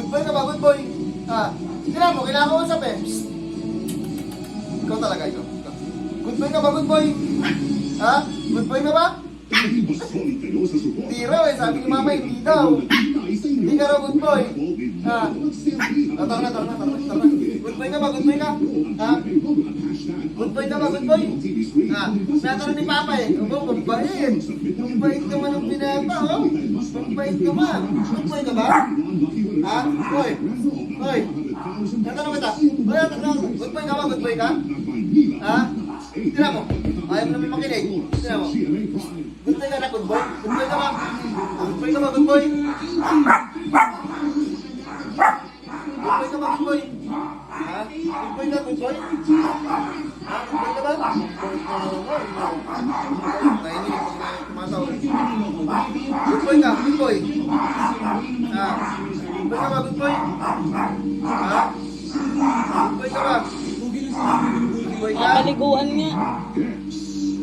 Good boy ka ba? Good boy. Ah, tira mo, kinakausap eh. Psst. Ikaw talaga, ikaw. Good boy ka ba? Good boy. Ha? Good boy ka ba? Hindi raw eh, sabi ni mama, hindi daw. Hindi ka raw good boy. Ha? Tara na. Good boy ka ba? Good boy ka? Ha? Good boy ka ba? Good boy? Ha? Natanong ni papa eh. Aba, pambait. Pambait naman ang pinapa, oh. Pambait naman. Good boy ka ba? Ha? Hoy. Hoy. Natanong kita. Hoy, natanong. Good boy ka ba? Good boy ka? Ha? Tira mo. Ayaw mo naman makinig. Tira mo. Good boy ka na, good boy? Good boy ka ba? Good boy ka ba, good boy? Good boy ka ba, good boy? Ha? Good boy ka, good boy? Ha? Good boy ka ba? Nahinig pag tumatawag. Good boy ka, good boy? Ha? Good boy ka ba, good boy? Ha? Good boy ka ba? Good boy ka? Paliguan niya.